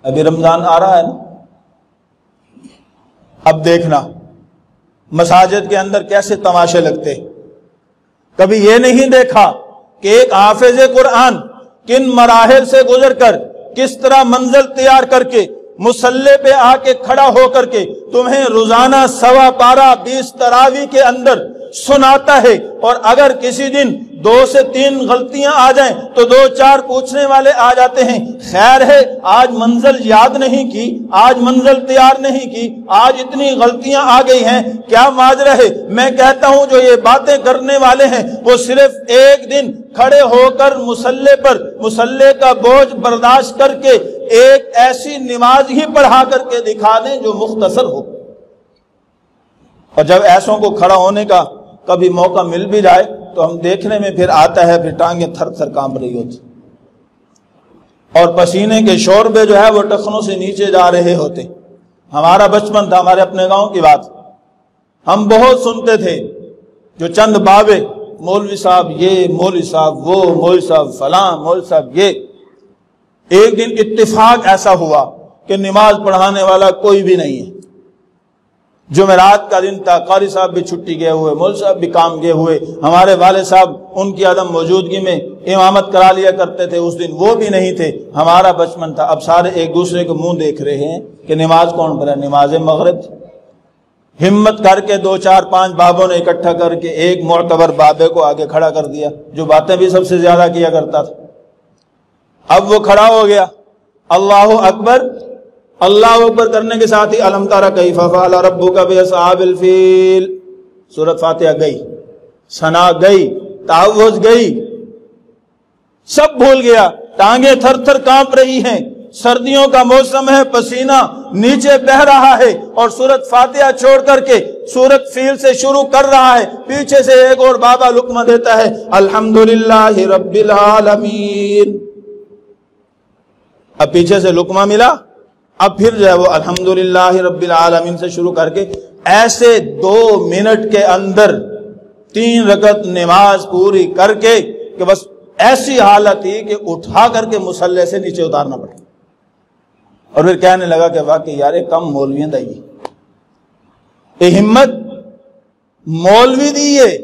ابھی رمضان آ رہا ہے نا، اب دیکھنا مساجد کے اندر کیسے تماشے لگتے۔ کبھی یہ نہیں دیکھا کہ ایک حافظ قرآن کن مراحل سے گزر کر کس طرح منزل تیار کر کے مصلی پہ آ کے کھڑا ہو کر کے تمہیں روزانہ 1.25 پارہ 20 تراویح کے اندر سناتا ہے، اور اگر کسی دن 2 سے 3 غلطیاں آ جائیں تو 2-4 پوچھنے والے آ جاتے ہیں، خیر ہے آج منزل یاد نہیں کی، آج منزل تیار نہیں کی، آج اتنی غلطیاں آ گئی ہیں، کیا ماجرا ہے؟ میں کہتا ہوں جو یہ باتیں کرنے والے ہیں وہ صرف ایک دن کھڑے ہو کر مصلی پر مصلی کا بوجھ برداشت کر کے ایک ایسی نماز ہی پڑھا کر کے دکھا دیں جو مختصر ہو، اور جب ایسوں کو کھڑا ہونے کا کبھی موقع مل بھی جائے تو ہم دیکھنے میں پھر آتا ہے، پھر ٹانگیں تھر تھر کانپ رہی ہوتی اور پسینے کے شوربے جو ہے وہ ٹخنوں سے نیچے جا رہے ہوتے۔ ہمارا بچپن تھا، ہمارے اپنے گاؤں کی بات، ہم بہت سنتے تھے جو چند بابے، مولوی صاحب یہ، مولوی صاحب وہ، مولوی صاحب فلاں، مولوی صاحب یہ۔ ایک دن اتفاق ایسا ہوا کہ نماز پڑھانے والا کوئی بھی نہیں ہے، جمعرات کا دن تھا، قاری صاحب بھی چھٹی گئے ہوئے، مولوی صاحب بھی کام گئے ہوئے، ہمارے والد صاحب ان کی عدم موجودگی میں امامت کرا لیا کرتے تھے، اس دن وہ بھی نہیں تھے۔ ہمارا بچپن تھا، اب سارے ایک دوسرے کو منہ دیکھ رہے ہیں کہ نماز کون پڑھا، نماز مغرب تھی۔ ہمت کر کے 2-4-5 بابوں نے اکٹھا کر کے ایک معتبر بابے کو آگے کھڑا کر دیا جو باتیں بھی سب سے زیادہ کیا کرتا تھا۔ اب وہ کھڑا ہو گیا، اللہ اکبر، اللہ اکبر کرنے کے ساتھ ہی الم تر کیف فعل ربک باصحاب الفیل، سورۃ فاتحہ گئی، ثنا گئی، تعوذ گئی، سب بھول گیا، ٹانگیں تھر تھر کانپ رہی ہیں، سردیوں کا موسم ہے، پسینہ نیچے بہہ رہا ہے، اور سورۃ فاتحہ چھوڑ کر کے سورۃ فیل سے شروع کر رہا ہے۔ پیچھے سے ایک اور بابا لقمہ دیتا ہے، الحمدللہ رب العالمین۔ اب پیچھے سے لقمہ ملا، اب پھر جو ہے وہ الحمدللہ رب العالمین سے شروع کر کے ایسے 2 منٹ کے اندر 3 رکعت نماز پوری کر کے کہ بس ایسی حالت تھی کہ اٹھا کر کے مصلی سے نیچے اتارنا پڑا، اور پھر کہنے لگا کہ واقعی یار کم مولویاں دائی یہ ہمت مولوی دی ہے،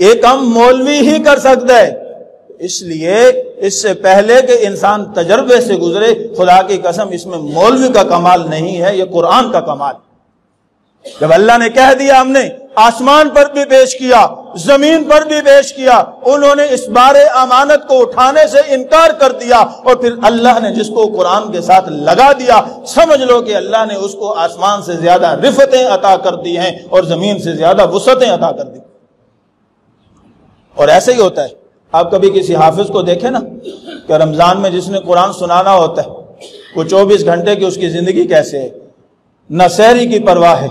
یہ کم مولوی ہی کر سکتا ہے۔ اس لیے اس سے پہلے کہ انسان تجربے سے گزرے، خدا کی قسم اس میں مولوی کا کمال نہیں ہے، یہ قرآن کا کمال۔ جب اللہ نے کہہ دیا، ہم نے آسمان پر بھی پیش کیا، زمین پر بھی پیش کیا، انہوں نے اس بار امانت کو اٹھانے سے انکار کر دیا، اور پھر اللہ نے جس کو قرآن کے ساتھ لگا دیا، سمجھ لو کہ اللہ نے اس کو آسمان سے زیادہ رفتیں عطا کر دی ہیں اور زمین سے زیادہ وسعتیں عطا کر دی۔ اور ایسے ہی ہوتا ہے، آپ کبھی کسی حافظ کو دیکھیں نا کہ رمضان میں جس نے قرآن سنانا ہوتا ہے وہ 24 گھنٹے کی اس کی زندگی کیسے ہے، نہ سحری کی پرواہ ہے،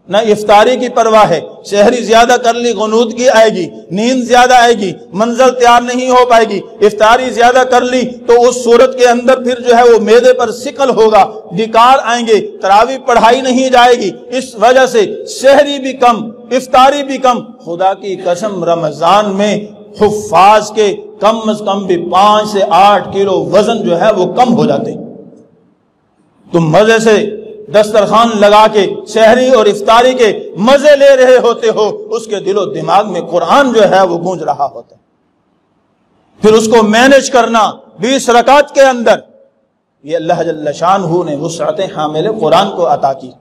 نہ افطاری کی پرواہ ہے، سحری زیادہ کر لی غنودگی آئے گی، نیند زیادہ آئے گی، منزل تیار نہیں ہو پائے گی، افطاری زیادہ کر لی تو اس صورت کے اندر پھر جو ہے وہ معدے پر سکل ہوگا، ڈکار آئیں گے، تراویح پڑھائی نہیں جائے گی، اس وجہ سے سحری بھی کم، افطاری بھی کم۔ خدا کی قسم رمضان میں حفاظ کے کم از کم بھی 5 سے 8 کلو وزن جو ہے وہ کم ہو جاتے۔ تم مزے سے دسترخوان لگا کے سحری اور افطاری کے مزے لے رہے ہوتے ہو، اس کے دل و دماغ میں قرآن جو ہے وہ گونج رہا ہوتا ہے۔ پھر اس کو مینج کرنا 20 رکعت کے اندر، یہ اللہ جل شانہ نے وسعت حامل قرآن کو عطا کی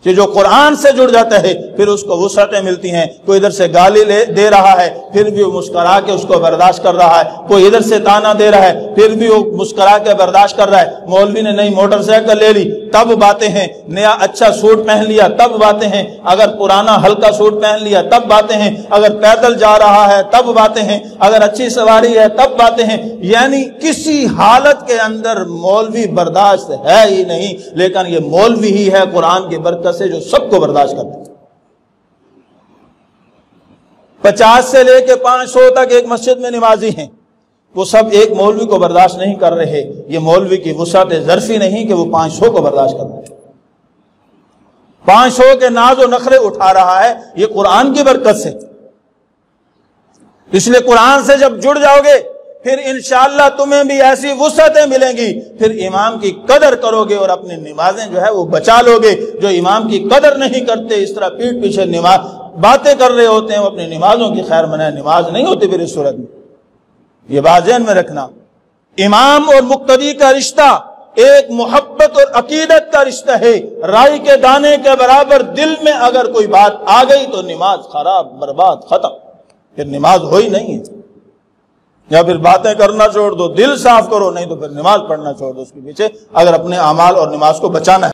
کہ جو قرآن سے جڑ جاتا ہے پھر اس کو وسعتیں ملتی ہیں۔ کوئی ادھر سے گالی دے رہا ہے پھر بھی وہ مسکرا کے اس کو برداشت کر رہا ہے، کوئی ادھر سے تانا دے رہا ہے پھر بھی وہ مسکرا کے برداشت کر رہا ہے۔ مولوی نے نئی موٹر سائیکل لے لی تب باتیں ہیں، نیا اچھا سوٹ پہن لیا تب باتیں ہیں، اگر پرانا ہلکا سوٹ پہن لیا تب باتیں ہیں، اگر پیدل جا رہا ہے تب باتیں ہیں، اگر اچھی سواری ہے تب باتیں ہیں۔ یعنی کسی حالت کے اندر مولوی برداشت ہے ہی نہیں، لیکن یہ مولوی ہی ہے قرآن کی برکت سے جو سب کو برداشت کرتے ہیں۔ 50 سے لے کے 500 تک ایک مسجد میں نمازی ہیں، وہ سب ایک مولوی کو برداشت نہیں کر رہے۔ یہ مولوی کی وسعت ظرفی نہیں کہ وہ 500 کو برداشت کر رہے، 500 کے ناز و نخرے اٹھا رہا ہے، یہ قرآن کی برکت سے۔ اس لیے قرآن سے جب جڑ جاؤ گے پھر انشاءاللہ تمہیں بھی ایسی وسعتیں ملیں گی، پھر امام کی قدر کرو گے اور اپنی نمازیں جو ہے وہ بچا لو گے۔ جو امام کی قدر نہیں کرتے، اس طرح پیٹ پیچھے نماز باتیں کر رہے ہوتے ہیں، وہ اپنی نمازوں کی خیر منائے، نماز نہیں ہوتی پھر اس صورت میں۔ یہ بات ذہن میں رکھنا، امام اور مقتدی کا رشتہ ایک محبت اور عقیدت کا رشتہ ہے۔ رائی کے دانے کے برابر دل میں اگر کوئی بات آ گئی تو نماز خراب، برباد، ختم، پھر نماز ہوئی نہیں ہے۔ یا پھر باتیں کرنا چھوڑ دو، دل صاف کرو، نہیں تو پھر نماز پڑھنا چھوڑ دو اس کے پیچھے، اگر اپنے اعمال اور نماز کو بچانا ہے۔